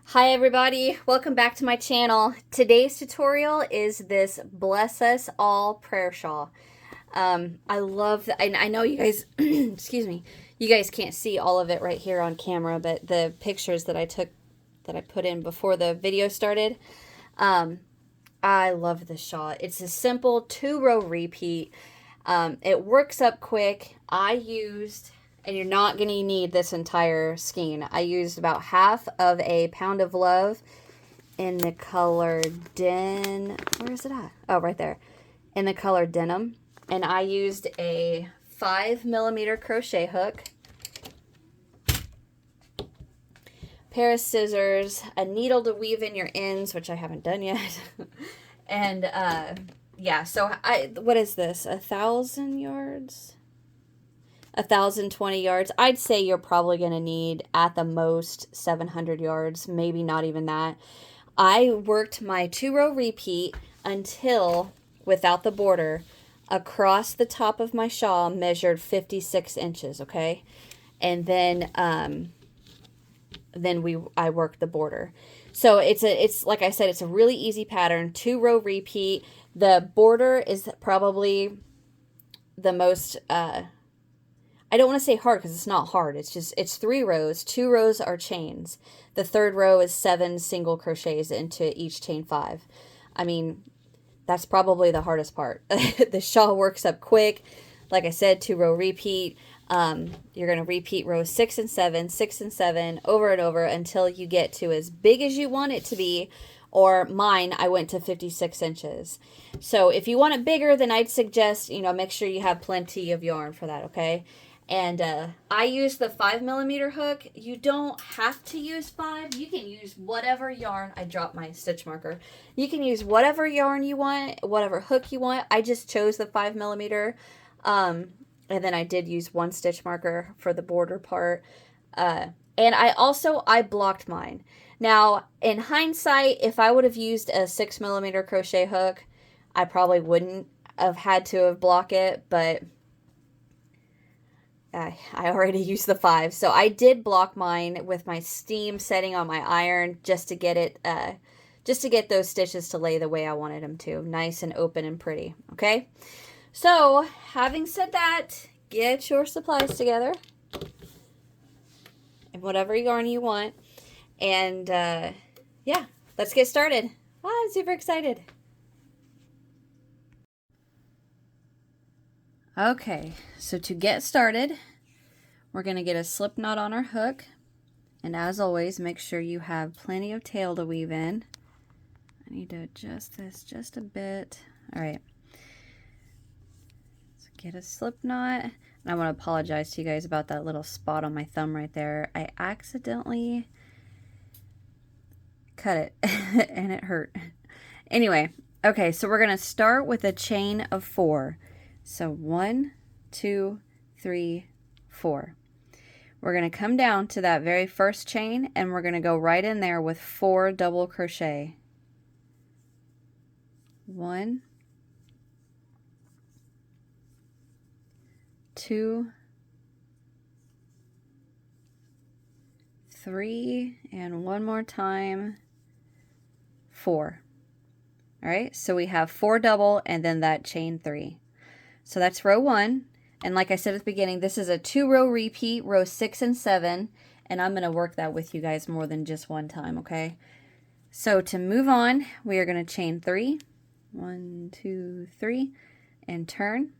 Hi everybody, welcome back to my channel. Today's tutorial is this Bless Us All prayer shawl. I love that. I know you guys, excuse me, you guys can't see all of it right here on camera, but the pictures that I took, that I put in before the video started, I love this shawl. It's a simple 2-row repeat. It works up quick. And you're not going to need this entire skein. I used about half of a pound of love in the color where is it at? Oh, right there. In the color denim. And I used a 5mm crochet hook, pair of scissors, a needle to weave in your ends, which I haven't done yet. And yeah, so what is this? 1,000 yards? 1,020 yards. I'd say you're probably going to need at the most 700 yards, maybe not even that. I worked my 2-row repeat until, without the border, across the top of my shawl measured 56 inches, okay? And then I worked the border. So it's like I said, it's a really easy pattern, 2-row repeat. The border is probably the most I don't want to say hard because it's not hard. It's 3 rows. 2 rows are chains. The 3rd row is 7 single crochets into each chain 5. I mean, that's probably the hardest part. The shawl works up quick. Like I said, 2-row repeat. You're going to repeat rows 6 and 7, 6 and 7 over and over until you get to as big as you want it to be. Or mine, I went to 56 inches. So if you want it bigger, then I'd suggest, make sure you have plenty of yarn for that, okay? And I use the 5mm hook. You don't have to use 5. You can use whatever yarn. I dropped my stitch marker. You can use whatever yarn you want, whatever hook you want. I just chose the 5mm. And then I did use 1 stitch marker for the border part. And I blocked mine. Now, in hindsight, if I would have used a 6mm crochet hook, I probably wouldn't have had to have blocked it, but I already used the 5. So I did block mine with my steam setting on my iron just to get it, just to get those stitches to lay the way I wanted them to. Nice and open and pretty, okay? So, having said that, get your supplies together and whatever yarn you want. And, yeah, let's get started. I'm super excited. Okay, so to get started, we're going to get a slip knot on our hook. And as always, make sure you have plenty of tail to weave in. I need to adjust this just a bit. All right. So get a slip knot. And I want to apologize to you guys about that little spot on my thumb right there. I accidentally cut it and it hurt. Anyway, okay, so we're going to start with a chain of 4. So 1, 2, 3, 4. We're going to come down to that very first chain and we're going to go right in there with 4 double crochet. 1, 2, 3, and one more time, 4. All right, so we have 4 double and then that chain 3. So that's row 1. And like I said at the beginning, this is a 2-row repeat, row 6 and 7. And I'm going to work that with you guys more than just one time, okay? So to move on, we are going to chain 3. 1, 2, 3, and turn.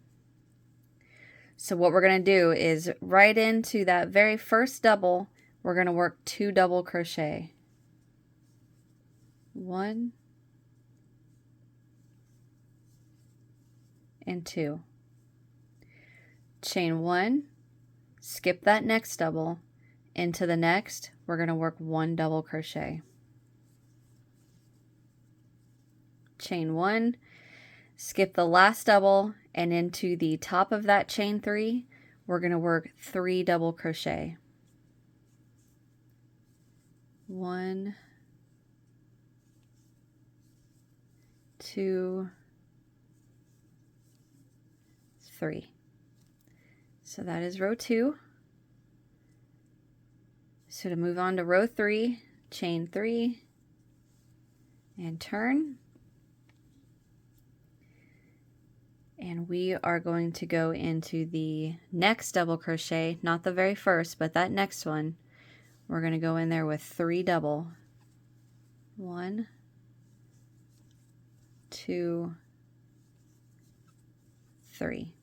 So what we're going to do is right into that very first double, we're going to work 2 double crochet. 1 and 2. Chain 1, skip that next double, into the next, we're going to work 1 double crochet. Chain 1, skip the last double, and into the top of that chain 3, we're going to work 3 double crochet. 1, 2, 3. So that is row 2. So to move on to row 3, chain 3, and turn. And we are going to go into the next double crochet, not the very first, but that next one. We're going to go in there with 3 double. 1, 2, 3.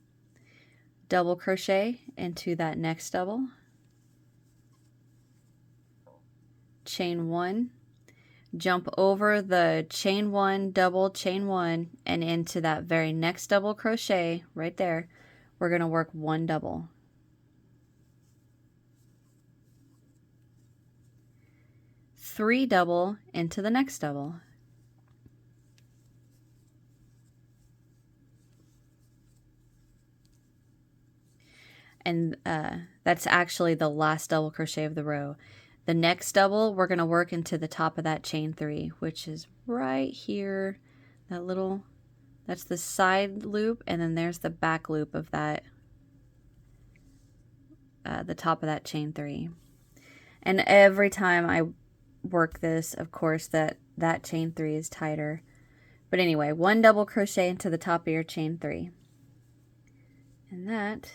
Double crochet into that next double. Chain 1. Jump over the chain 1, double, chain 1, and into that very next double crochet right there. We're going to work 1 double. Three double into the next double. And that's actually the last double crochet of the row. The next double, we're going to work into the top of that chain 3, which is right here. That little, that's the side loop, and then there's the back loop of that, the top of that chain 3. And every time I work this, of course, that chain 3 is tighter. But anyway, 1 double crochet into the top of your chain 3. And that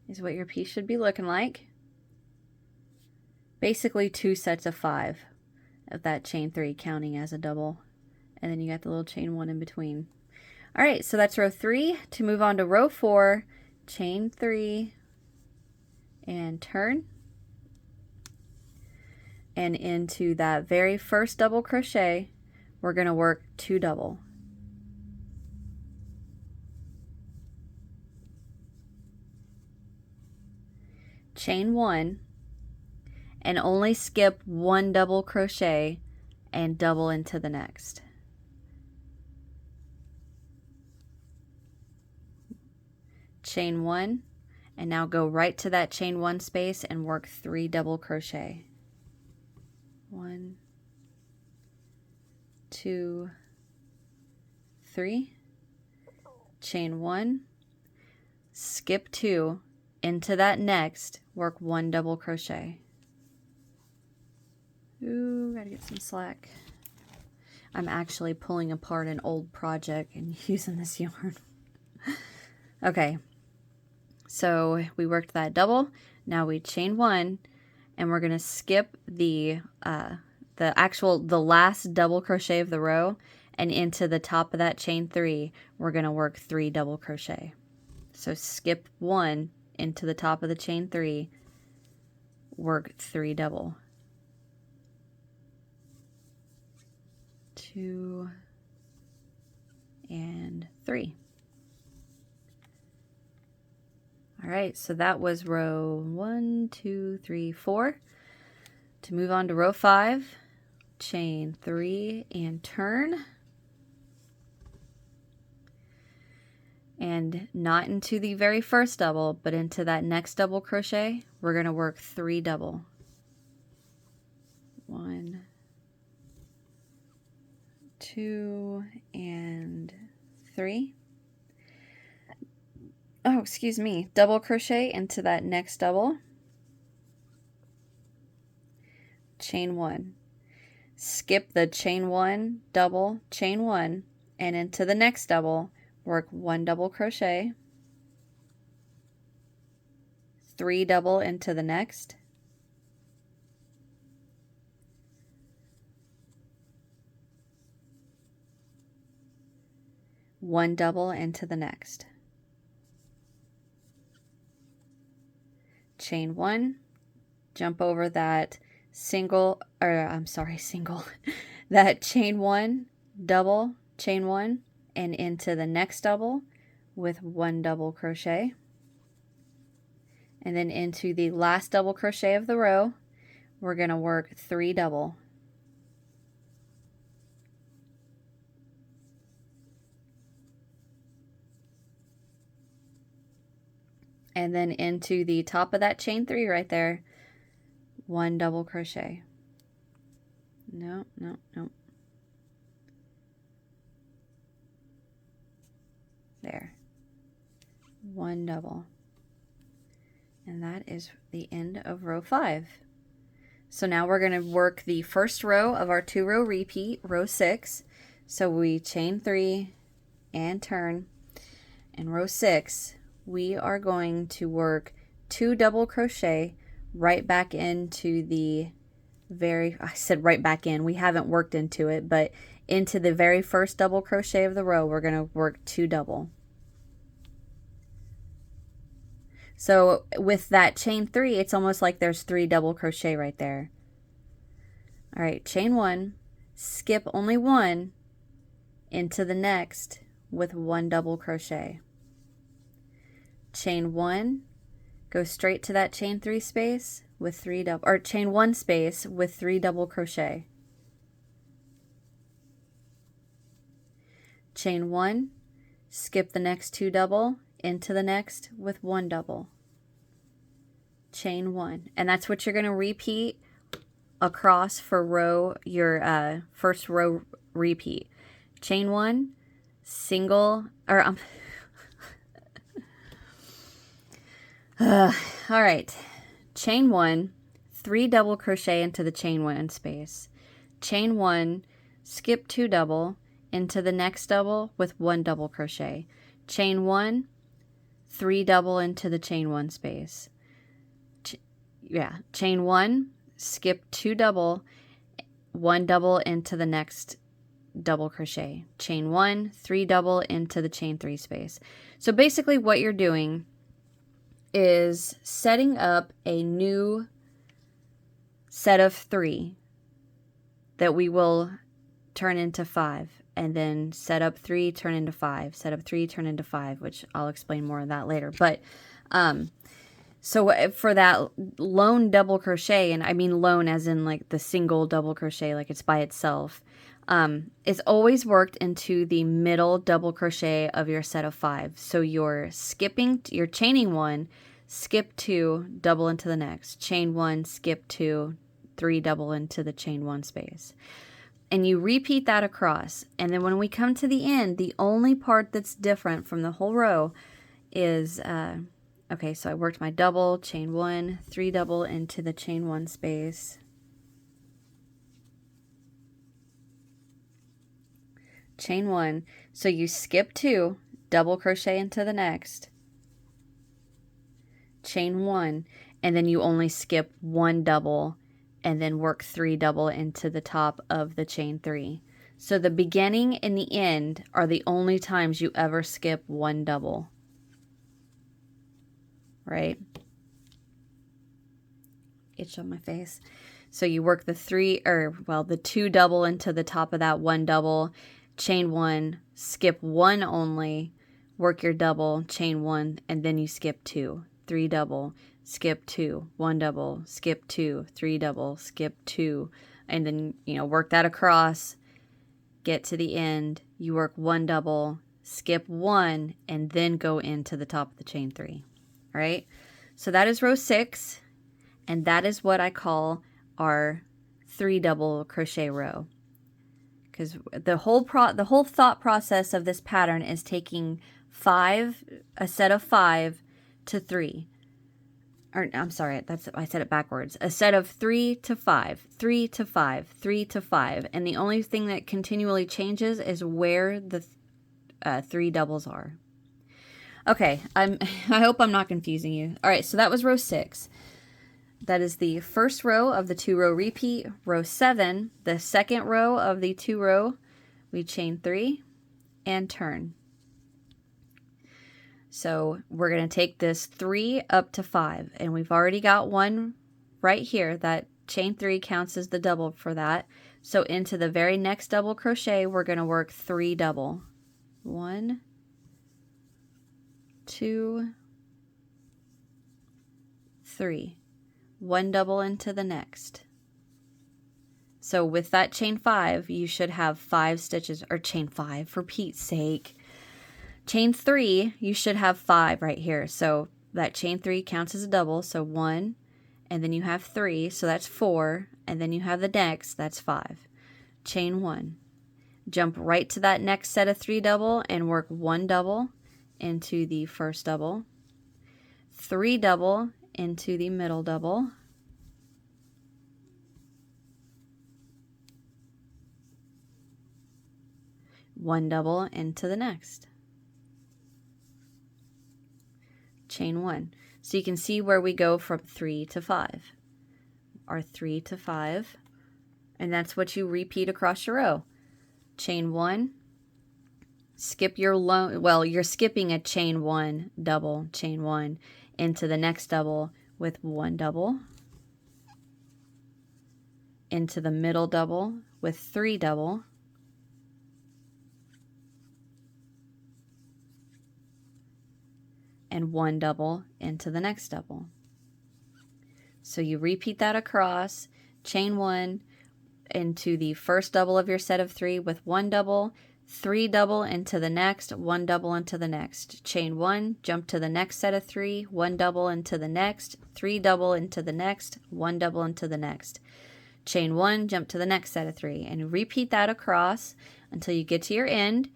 is what your piece should be looking like. Basically 2 sets of 5 of that chain 3 counting as a double. And then you got the little chain 1 in between. All right, so that's row 3. To move on to row 4, chain 3 and turn. And into that very first double crochet, we're going to work 2 double. Chain 1 and only skip 1 double crochet and double into the next. Chain 1 and now go right to that chain 1 space and work 3 double crochet. 1, 2, 3. Chain 1, skip 2 into that next, work 1 double crochet. Ooh, gotta get some slack. I'm actually pulling apart an old project and using this yarn. Okay, so we worked that double. Now we chain 1, and we're gonna skip the last double crochet of the row, and into the top of that chain 3, we're gonna work 3 double crochet. So skip 1 into the top of the chain 3, work 3 double. 2 and 3. All right, so that was row 1, 2, 3, 4. To move on to row 5, chain 3 and turn. And not into the very first double, but into that next double crochet, we're going to work 3 double. 1, 2, and 3. Oh, excuse me. Double crochet into that next double. Chain 1. Skip the chain 1, double, chain 1, and into the next double, work 1 double crochet. 3 double into the next. One double into the next. Chain 1, jump over that single, that chain 1, double, chain 1, and into the next double with 1 double crochet. And then into the last double crochet of the row, we're going to work 3 double. And then into the top of that chain 3 right there, 1 double crochet. No. There. 1 double. And that is the end of row 5. So now we're going to work the first row of our 2-row repeat, row 6. So we chain 3 and turn. In row 6, we are going to work 2 double crochet right back into the I said right back in, we haven't worked into it, but into the very first double crochet of the row, we're going to work 2 double. So with that chain 3, it's almost like there's 3 double crochet right there. All right, chain 1, skip only 1 into the next with 1 double crochet. Chain 1, go straight to that chain 3 space with 3 double, or chain 1 space with 3 double crochet. Chain 1, skip the next 2 double into the next with 1 double. Chain 1, and that's what you're going to repeat across for your first row repeat. Chain 1, single, or all right, chain 1, 3 double crochet into the chain 1 space. Chain 1, skip 2 double into the next double with 1 double crochet. Chain 1, 3 double into the chain 1 space. Chain 1, skip 2 double, 1 double into the next double crochet. Chain 1, 3 double into the chain 3 space. So basically what you're doing is setting up a new set of 3 that we will turn into 5, and then set up 3, turn into 5, set up 3, turn into 5, which I'll explain more of that later. But so for that lone double crochet, and I mean lone as in like the single double crochet, like it's by itself, it's always worked into the middle double crochet of your set of 5. So you're chaining 1, skip 2, double into the next, chain 1, skip 2, 3 double into the chain 1 space. And you repeat that across. And then when we come to the end, the only part that's different from the whole row is, okay, so I worked my double, chain 1, 3 double into the chain 1 space. Chain 1, so you skip 2, double crochet into the next, chain 1, and then you only skip 1 double and then work 3 double into the top of the chain 3. So the beginning and the end are the only times you ever skip 1 double. Right? Itch on my face. So you work the 2 double into the top of that 1 double, chain 1, skip 1 only, work your double, chain 1, and then you skip 2, 3 double, skip 2, 1 double, skip 2, 3 double, skip 2, and then, work that across, get to the end, you work 1 double, skip 1, and then go into the top of the chain 3. All right? So that is row 6, and that is what I call our 3 double crochet row. Because the whole thought process of this pattern is taking a set of 5 to 3. Or I'm sorry, I said it backwards. A set of 3 to 5, 3 to 5, 3 to 5, and the only thing that continually changes is where the 3 doubles are. Okay, I hope I'm not confusing you. All right, so that was row 6. That is the first row of the 2-row repeat. Row 7, the second row of the 2-row, we chain 3 and turn. So we're going to take this 3 up to 5, and we've already got one right here. That chain 3 counts as the double for that. So into the very next double crochet, we're going to work 3 double. 1, 2, 3. 1 double into the next. So with that chain 5, you should have 5 stitches, or chain 5 for Pete's sake. Chain 3, you should have 5 right here. So that chain 3 counts as a double. So 1, and then you have 3, so that's 4, and then you have the next, that's 5. Chain 1. Jump right to that next set of 3 double and work 1 double into the first double, 3 double into the middle double, 1 double into the next, chain 1. So you can see where we go from 3 to 5. Our 3 to 5, and that's what you repeat across your row. Chain 1, skip your lone, well, you're skipping a chain 1, double, chain 1 into the next double with 1 double, into the middle double with 3 double, and 1 double into the next double. So you repeat that across, chain 1 into the first double of your set of 3 with 1 double, 3 double into the next, 1 double into the next, chain 1, jump to the next set of 3, 1 double into the next, 3 double into the next, 1 double into the next, chain 1, jump to the next set of 3, and repeat that across until you get to your end.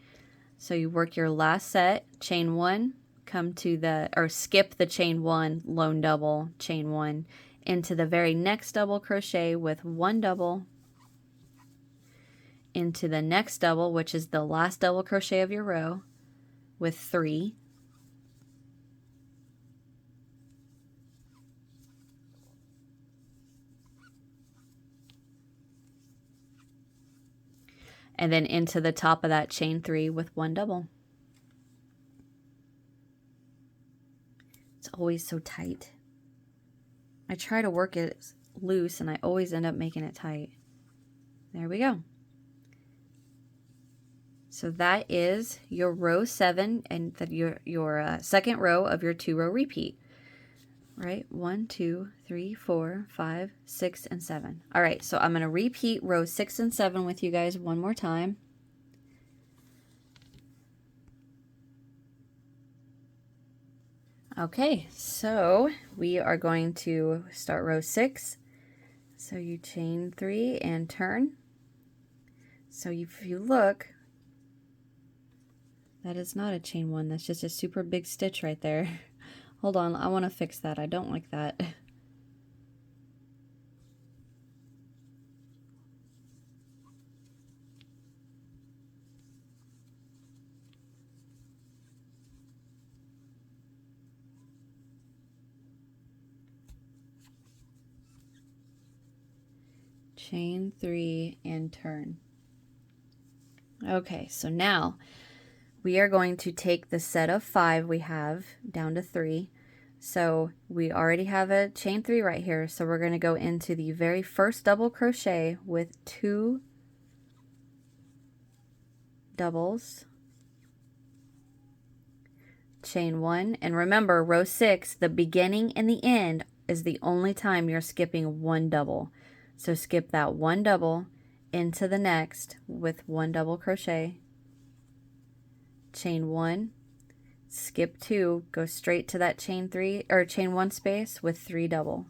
So you work your last set, chain 1, come to the, or skip the chain 1, lone double, chain 1, into the very next double crochet with 1 double, into the next double, which is the last double crochet of your row, with 3, and then into the top of that chain 3 with 1 double. It's always so tight. I try to work it loose and I always end up making it tight. There we go. So that is your row 7 and your second row of your 2-row repeat. Right? 1, 2, 3, 4, 5, 6, and 7. All right, so I'm going to repeat row 6 and 7 with you guys one more time. Okay, so we are going to start row 6. So you chain 3 and turn. So if you look, that is not a chain 1. That's just a super big stitch right there. Hold on, I want to fix that. I don't like that. Chain 3 and turn. Okay, so now we are going to take the set of 5 we have down to 3. So we already have a chain 3 right here. So we're going to go into the very first double crochet with 2 doubles, chain 1, and remember row 6, the beginning and the end is the only time you're skipping 1 double. So skip that 1 double into the next with 1 double crochet, chain 1, skip 2, go straight to that chain 3 or chain 1 space with 3 double,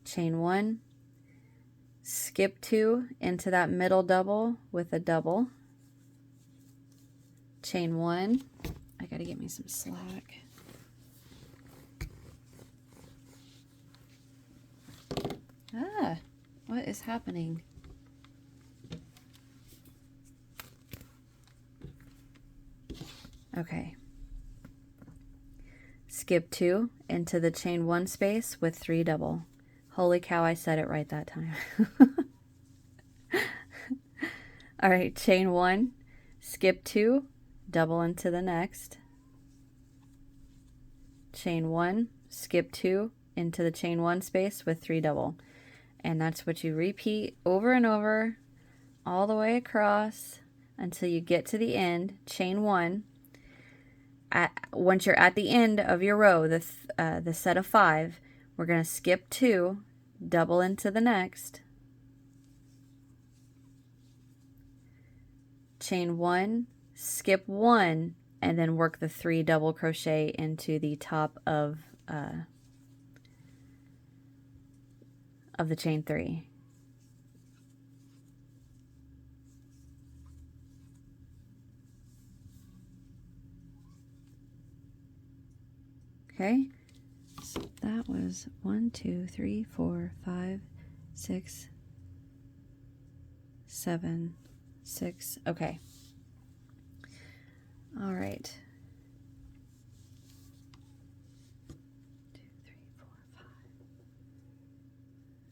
chain 1, skip 2 into that middle double with a double, chain 1, I gotta get me some slack, what is happening? Okay. Skip 2 into the chain 1 space with 3 double. Holy cow, I said it right that time. All right, chain 1, skip 2, double into the next. Chain 1, skip 2 into the chain 1 space with 3 double. And that's what you repeat over and over all the way across until you get to the end, chain 1. Once you're at the end of your row, the set of 5, we're going to skip 2, double into the next, chain 1, skip 1, and then work the 3 double crochet into the top of the chain 3. Okay, so that was 1, 2, 3, 4, 5, 6, 7, 6. Okay. All right. 2, 3, 4, 5,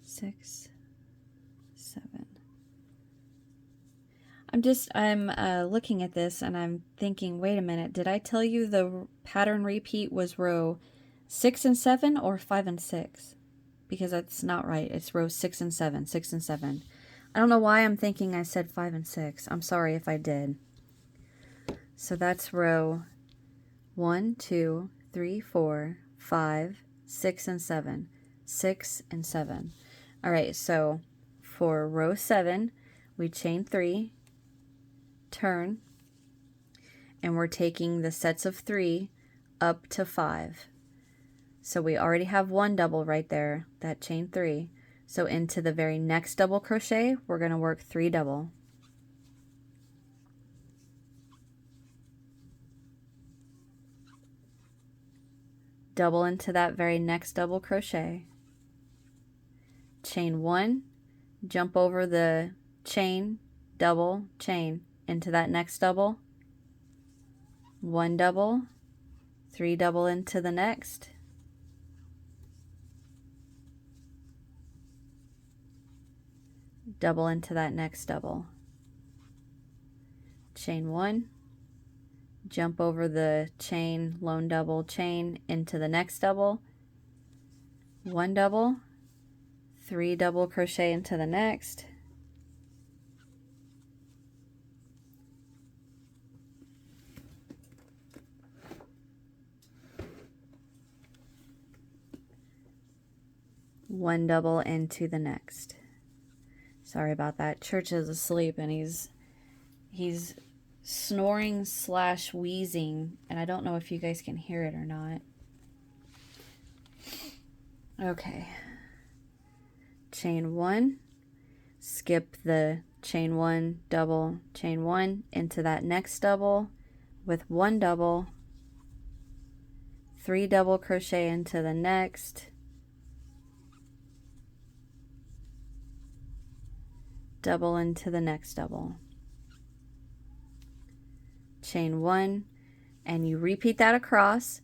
6, 7. I'm looking at this and I'm thinking, wait a minute, did I tell you the pattern repeat was row 6 and 7 or 5 and 6? Because that's not right. It's row 6 and 7, 6 and 7. I don't know why I'm thinking I said 5 and 6. I'm sorry if I did. So that's row 1, 2, 3, 4, 5, 6, and 7. 6 and 7. All right, so for row 7, we chain 3, turn, and we're taking the sets of 3 up to 5. So we already have one double right there, that chain 3. So into the very next double crochet, we're going to work 3 double. Double into that very next double crochet. Chain 1, jump over the chain, double, chain into that next double. 1 double, 3 double into the next. Double into that next double. Chain 1, jump over the chain, lone double, chain into the next double. 1 double, 3 double crochet into the next. One double into the next. Sorry about that. Church is asleep and he's snoring / wheezing, and I don't know if you guys can hear it or not. Okay. Chain 1, skip the chain 1, double, chain 1 into that next double with 1 double, 3 double crochet into the next, double into the next double, chain 1, and you repeat that across.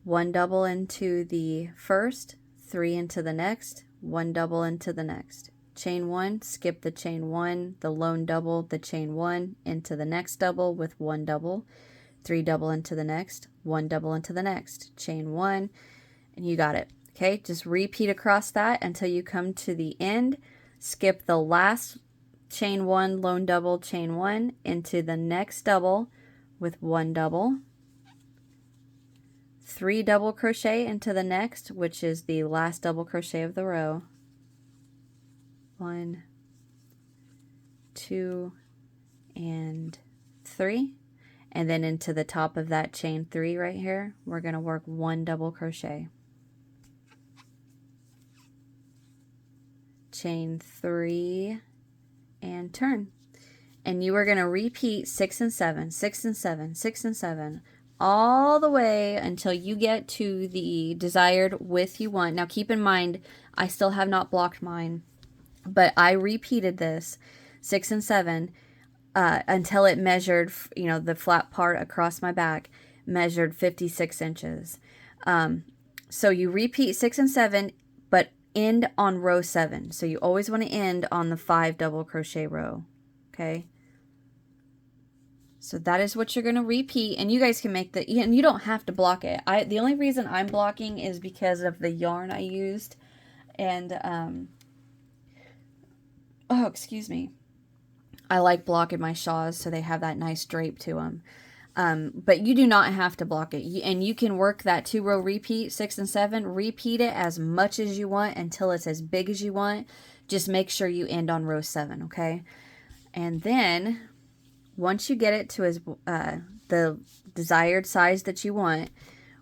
1 double into the first, 3 into the next, 1 double into the next. Chain 1, skip the chain 1, the lone double, the chain 1 into the next double with 1 double, 3 double into the next, 1 double into the next, chain 1, and you got it. Okay, just repeat across that until you come to the end. Skip the last chain 1, lone double, chain 1 into the next double with 1 double, 3 double crochet into the next, which is the last double crochet of the row. 1, 2, and 3. And then into the top of that chain 3 right here, we're going to work 1 double crochet. Chain 3 and turn. And you are going to repeat 6 and 7, 6 and 7, 6 and 7, all the way until you get to the desired width you want. Now keep in mind, I still have not blocked mine, but I repeated this 6 and 7 until it measured, you know, the flat part across my back measured 56 inches. So you repeat 6 and 7, but end on row 7. So you always want to end on the 5 double crochet row. Okay. So that is what you're going to repeat, and you guys can make and you don't have to block it. The only reason I'm blocking is because of the yarn I used, and oh, excuse me. I like blocking my shawls so they have that nice drape to them. But you do not have to block it, and you can work that 2 row repeat, 6 and 7, repeat it as much as you want until it's as big as you want. Just make sure you end on row 7, okay? And then once you get it to the desired size that you want,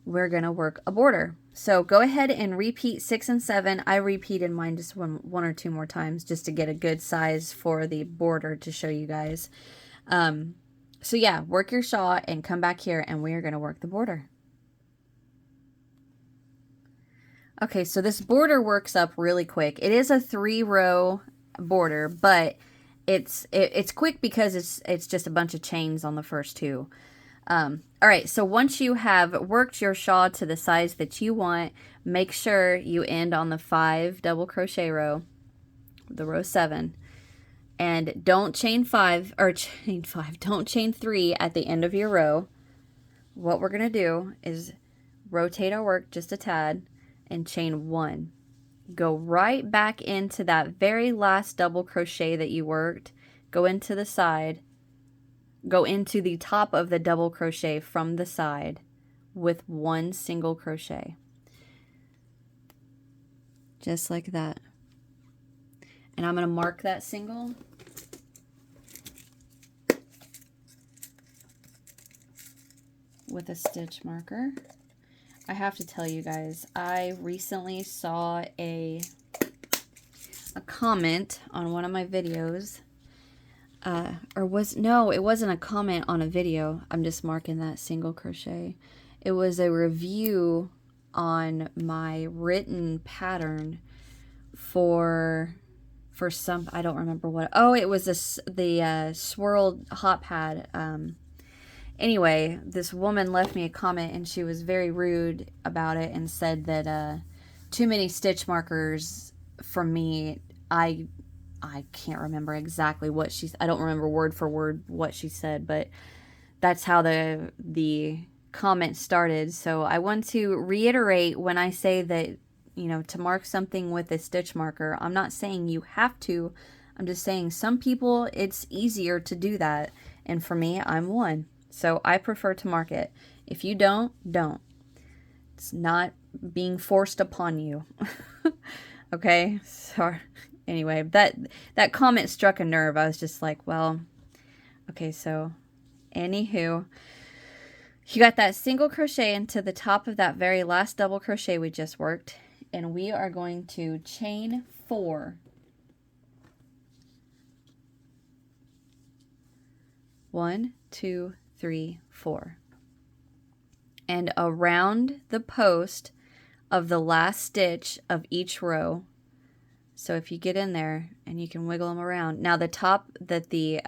we're going to work a border. So go ahead and repeat 6 and 7. I repeated mine just one or two more times just to get a good size for the border to show you guys. So yeah, work your shawl and come back here and we are going to work the border. Okay, so this border works up really quick. It is a 3-row border, but it's quick because it's just a bunch of chains on the first two. All right, so once you have worked your shawl to the size that you want, make sure you end on the 5 double crochet row, the row 7, and don't chain 5, or chain 5, don't chain 3 at the end of your row. What we're gonna do is rotate our work just a tad and chain 1. Go right back into that very last double crochet that you worked, go into the side, go into the top of the double crochet from the side with 1 single crochet. Just like that. And I'm going to mark that single. With a stitch marker. I have to tell you guys, I recently saw a comment on one of my videos. No, it wasn't a comment on a video. I'm just marking that single crochet. It was a review on my written pattern for some, I don't remember what. Oh, it was the swirled hot pad. Anyway, this woman left me a comment and she was very rude about it and said that too many stitch markers for me. I can't remember exactly what I don't remember word for word what she said, but that's how the comment started. So I want to reiterate, when I say that, you know, to mark something with a stitch marker, I'm not saying you have to. I'm just saying some people it's easier to do that, and for me, I'm one. So I prefer to mark it. If you don't. It's not being forced upon you. Okay? Sorry. Anyway, that comment struck a nerve. I was just like, well, okay, so anywho, you got that single crochet into the top of that very last double crochet we just worked, and we are going to chain 4. 1, 2, 3, 4. And around the post of the last stitch of each row. So if you get in there and you can wiggle them around. Now the top that the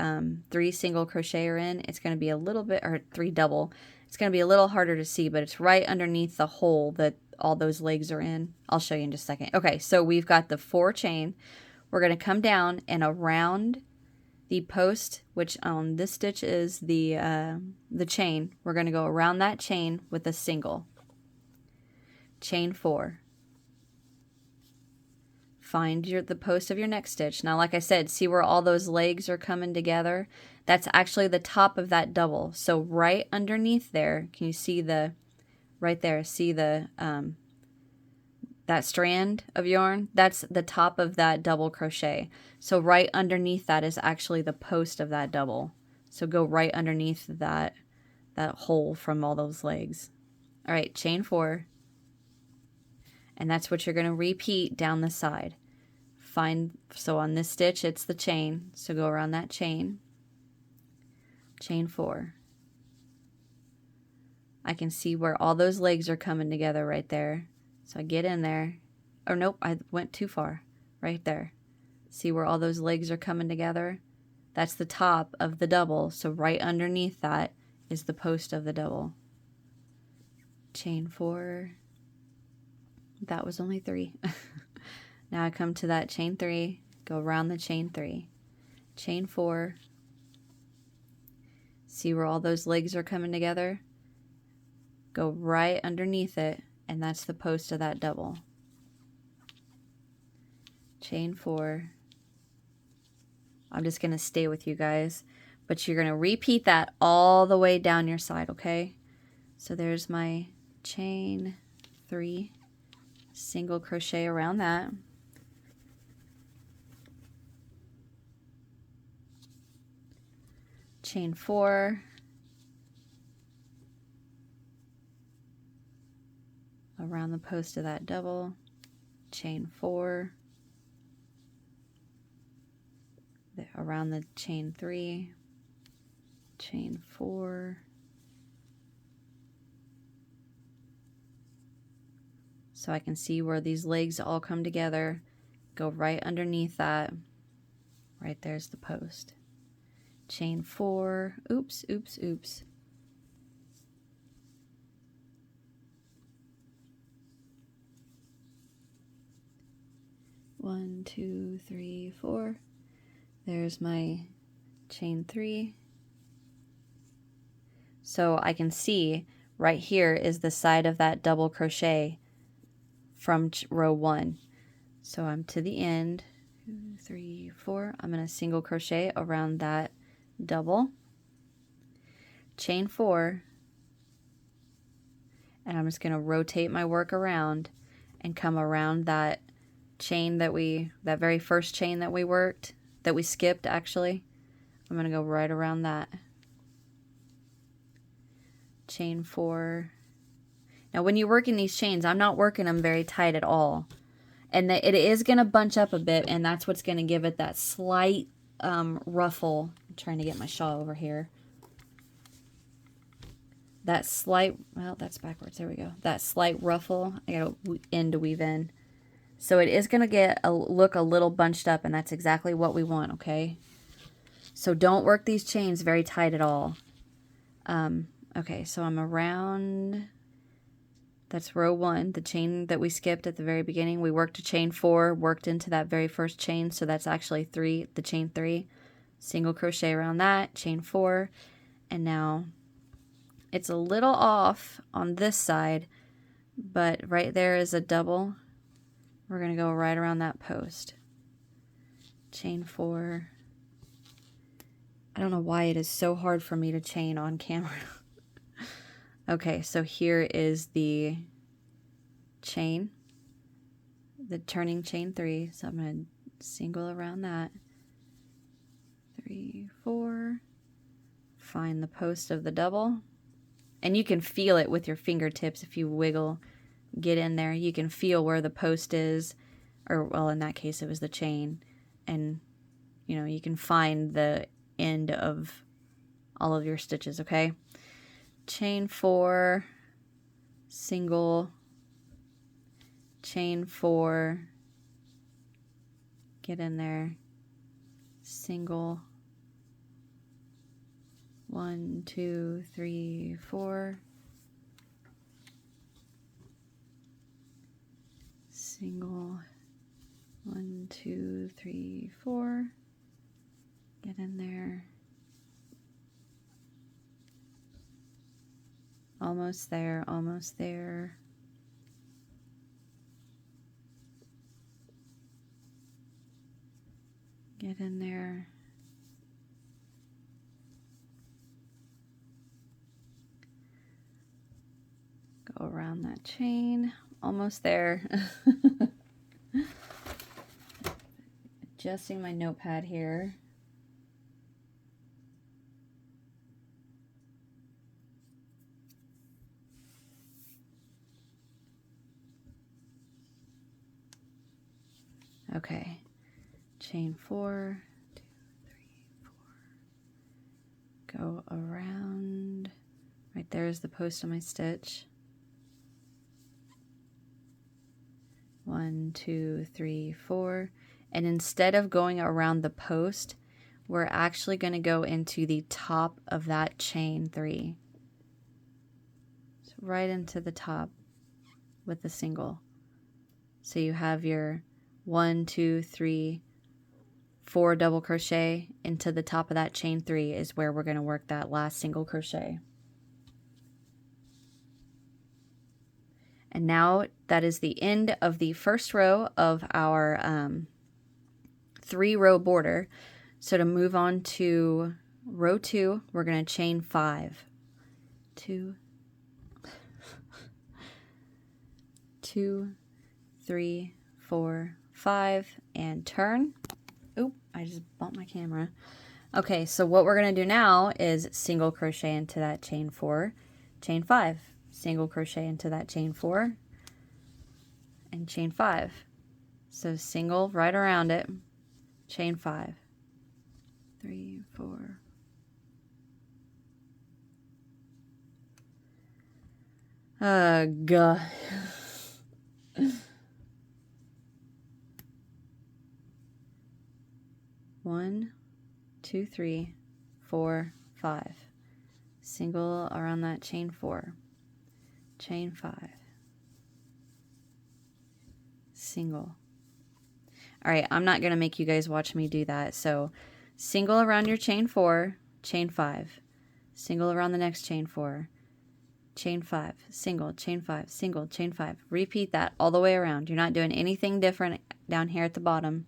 3 single crochet are in, it's going to be a little bit, or 3 double, it's going to be a little harder to see, but it's right underneath the hole that all those legs are in. I'll show you in just a second. Okay, so we've got the 4 chain. We're going to come down and around the post, which on this stitch is the chain. We're going to go around that chain with a single. Chain 4. Find the post of your next stitch. Now, like I said, see where all those legs are coming together? That's actually the top of that double. So right underneath there, can you see right there, see that strand of yarn? That's the top of that double crochet. So right underneath that is actually the post of that double. So go right underneath that hole from all those legs. All right, chain 4. And that's what you're going to repeat down the side. So on this stitch, it's the chain. So go around that chain. Chain 4. I can see where all those legs are coming together right there. So I get in there. Or nope, I went too far. Right there. See where all those legs are coming together? That's the top of the double. So right underneath that is the post of the double. Chain 4. That was only 3. Now I come to that chain 3, go around the chain 3, chain 4. See where all those legs are coming together? Go right underneath it, and that's the post of that double. Chain 4. I'm just going to stay with you guys, but you're going to repeat that all the way down your side, okay? So there's my chain 3, single crochet around that. Chain 4, around the post of that double, chain 4, around the chain 3, chain 4, so I can see where these legs all come together. Go right underneath that. Right there's the post. Chain 4. Oops, oops, oops. One, 2, 3, 4. There's my chain 3. So I can see right here is the side of that double crochet from row 1. So I'm to the end. 2, 3, 4. I'm going to single crochet around that double. Chain 4. And I'm just going to rotate my work around and come around that chain that very first chain that we worked, that we skipped actually. I'm going to go right around that. Chain 4. Now when you're working these chains, I'm not working them very tight at all. And it is going to bunch up a bit, and that's what's going to give it that slight ruffle. I'm trying to get my shawl over here. That slight, well, that's backwards. There we go. That slight ruffle, I got to end to weave in. So it is going to look a little bunched up, and that's exactly what we want, okay? So don't work these chains very tight at all. Okay, so I'm around, that's row 1, the chain that we skipped at the very beginning. We worked a chain 4, worked into that very first chain, so that's actually 3, the chain 3. Single crochet around that, chain 4, and now it's a little off on this side, but right there is a double. We're going to go right around that post. Chain 4. I don't know why it is so hard for me to chain on camera. Okay, so here is the chain, the turning chain 3. So I'm going to single around that. 3, 4. Find the post of the double. And you can feel it with your fingertips if you wiggle, get in there. You can feel where the post is, or well, in that case, it was the chain. And, you know, you can find the end of all of your stitches, okay? Chain 4, single, chain 4, get in there, single, 1, 2, 3, 4, single, 1, 2, 3, 4, get in there, almost there, almost there. Get in there. Go around that chain. Almost there. Adjusting my notepad here. Okay. Chain 4, 2, 3, 4. Go around. Right there is the post of my stitch. 1, 2, 3, 4. And instead of going around the post, we're actually going to go into the top of that chain 3. So right into the top with the single. So you have your 1, 2, 3, 4 double crochet into the top of that chain 3 is where we're going to work that last single crochet. And now that is the end of the first row of our 3-row border. So to move on to row 2, we're going to chain 5. 2, 2, 3, 4, 5, and turn. Oop, I just bumped my camera. Okay, so what we're going to do now is single crochet into that chain 4, chain 5, single crochet into that chain 4, and chain 5. So single right around it, chain 5, 3, 4. God. One, two, three, four, five. Single around that chain 4, chain 5, single. All right, I'm not going to make you guys watch me do that. So single around your chain 4, chain 5, single around the next chain 4, chain 5, single, chain 5, single, chain 5. Repeat that all the way around. You're not doing anything different down here at the bottom.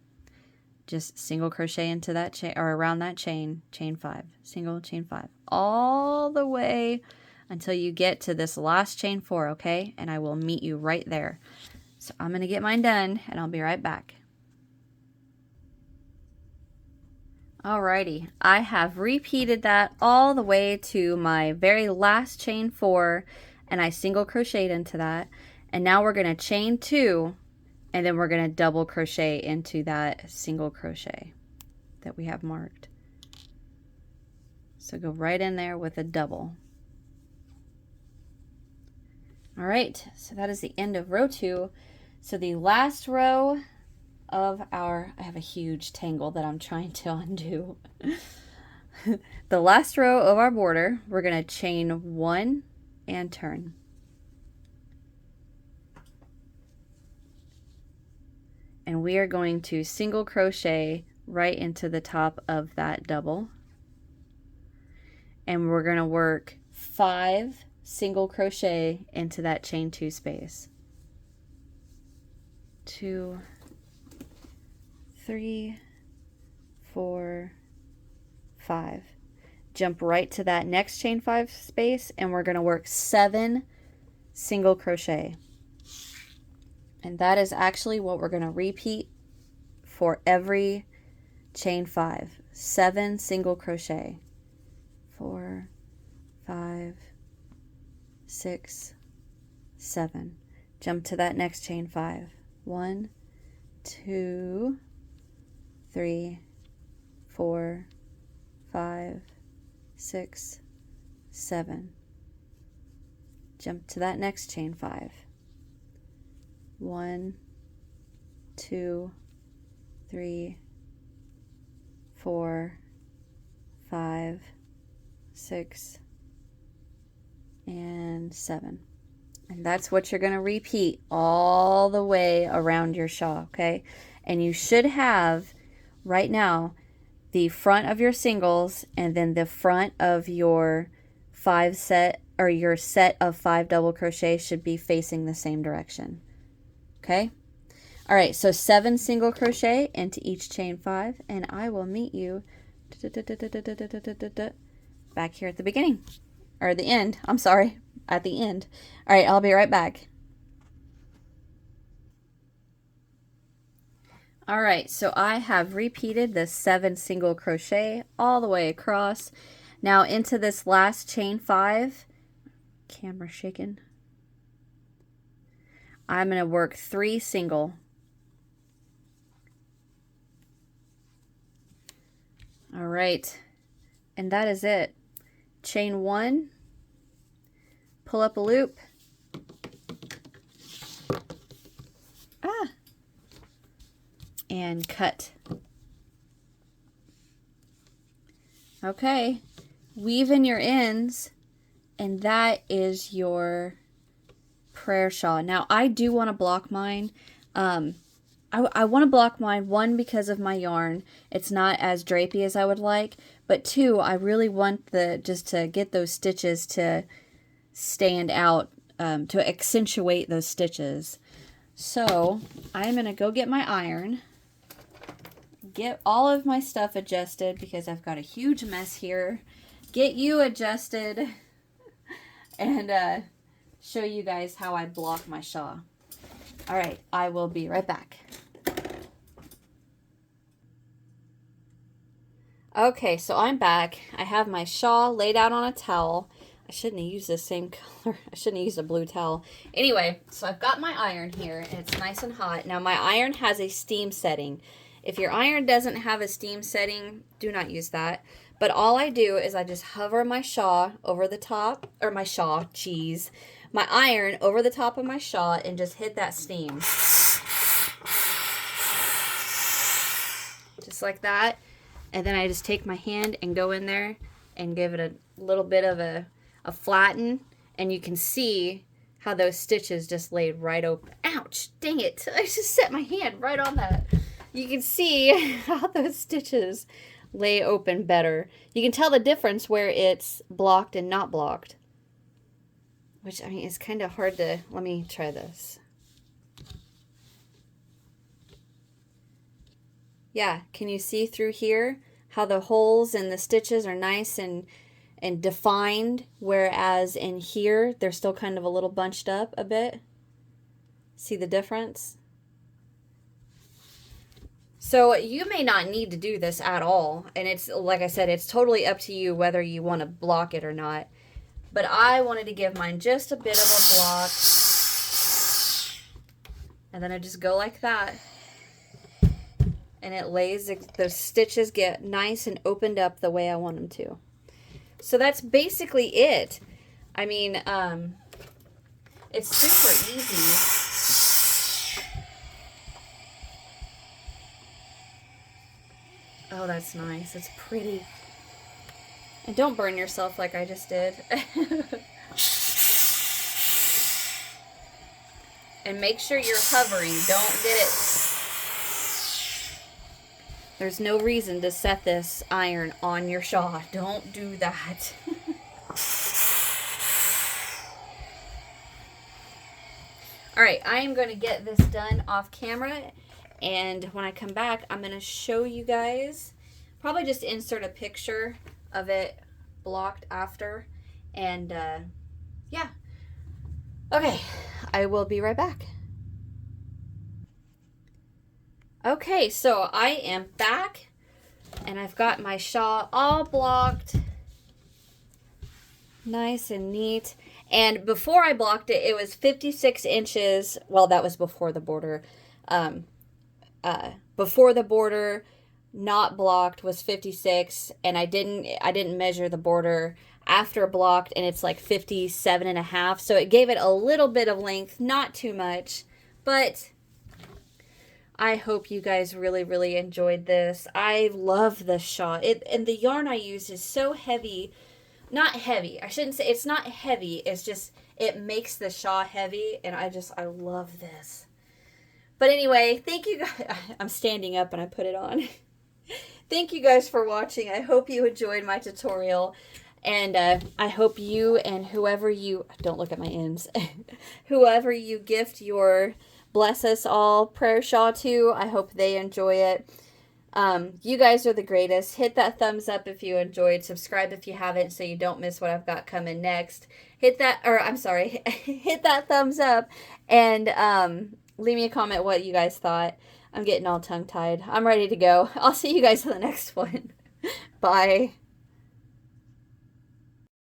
Just single crochet into that chain or around that chain, chain 5, single, chain 5, all the way until you get to this last chain 4, okay? And I will meet you right there. So I'm going to get mine done and I'll be right back. Alrighty, I have repeated that all the way to my very last chain 4 and I single crocheted into that. And now we're going to chain 2 and then we're going to double crochet into that single crochet that we have marked. So go right in there with a double. All right, so that is the end of row 2. So the last row of our, I have a huge tangle that I'm trying to undo. The last row of our border, we're going to chain 1 and turn. And we are going to single crochet right into the top of that double. And we're going to work 5 single crochet into that chain 2 space. 2, 3, 4, 5. Jump right to that next chain 5 space and we're going to work 7 single crochet. And that is actually what we're going to repeat for every chain 5. 7 single crochet. 4, 5, 6, 7. Jump to that next chain 5. 1, 2, 3, 4, 5, 6, 7. Jump to that next chain 5. 1, 2, 3, 4, 5, 6, and 7. And that's what you're going to repeat all the way around your shawl, okay? And you should have right now the front of your singles and then the front of your 5 set or your set of 5 double crochet should be facing the same direction. Okay? All right, so 7 single crochet into each chain 5 and I will meet you back here at the beginning or the end. I'm sorry, at the end. All right, I'll be right back. All right, so I have repeated the 7 single crochet all the way across. Now into this last chain 5, camera shaking, I'm going to work 3 single. All right, and that is it. Chain 1, pull up a loop, and cut. Okay, weave in your ends, and that is your prayer shawl. Now I do want to block mine. I want to block mine, 1, because of my yarn. It's not as drapey as I would like, but 2, I really want just to get those stitches to stand out, to accentuate those stitches. So I'm going to go get my iron, get all of my stuff adjusted because I've got a huge mess here, get you adjusted, and show you guys how I block my shawl. All right, I will be right back. Okay, so I'm back. I have my shawl laid out on a towel. I shouldn't have used the same color. I shouldn't have used a blue towel. Anyway, so I've got my iron here, and it's nice and hot. Now, my iron has a steam setting. If your iron doesn't have a steam setting, do not use that. But all I do is I just hover my shawl over the top, or my shawl, geez, my iron over the top of my shawl and just hit that steam. Just like that. And then I just take my hand and go in there and give it a little bit of a flatten. And you can see how those stitches just laid right open. Ouch, dang it. I just set my hand right on that. You can see how those stitches lay open better. You can tell the difference where it's blocked and not blocked. Which, I mean, it's kind of hard to... Let me try this. Yeah, can you see through here how the holes and the stitches are nice and defined, whereas in here they're still kind of a little bunched up a bit? See the difference? So you may not need to do this at all, and it's, like I said, it's totally up to you whether you want to block it or not. But I wanted to give mine just a bit of a block, and then I just go like that. And it lays, the stitches get nice and opened up the way I want them to. So that's basically it. I mean, it's super easy. Oh, that's nice. It's pretty. And don't burn yourself like I just did. And make sure you're hovering. Don't get it. There's no reason to set this iron on your shawl. Don't do that. Alright, I am going to get this done off camera. And when I come back, I'm going to show you guys. Probably just insert a picture of it blocked after. And yeah. Okay, I will be right back. Okay, so I am back, and I've got my shawl all blocked, nice and neat. And before I blocked it, it was 56 inches. Well, that was before the border. Before the border, not blocked, was 56, and I didn't measure the border after blocked, and it's like 57 and a half. So it gave it a little bit of length, not too much, but I hope you guys really, really enjoyed this. I love this shawl. And the yarn I use is so heavy. Not heavy. I shouldn't say it's not heavy. It's just, it makes the shawl heavy. And I love this. But anyway, thank you guys. I'm standing up and I put it on. Thank you guys for watching. I hope you enjoyed my tutorial. And I hope you and whoever you, don't look at my ends, whoever you gift your Bless Us All prayer shawl to, I hope they enjoy it. You guys are the greatest. Hit that thumbs up if you enjoyed. Subscribe if you haven't so you don't miss what I've got coming next. Hit that, or I'm sorry, hit that thumbs up and leave me a comment what you guys thought. I'm getting all tongue-tied. I'm ready to go. I'll see you guys in the next one. Bye.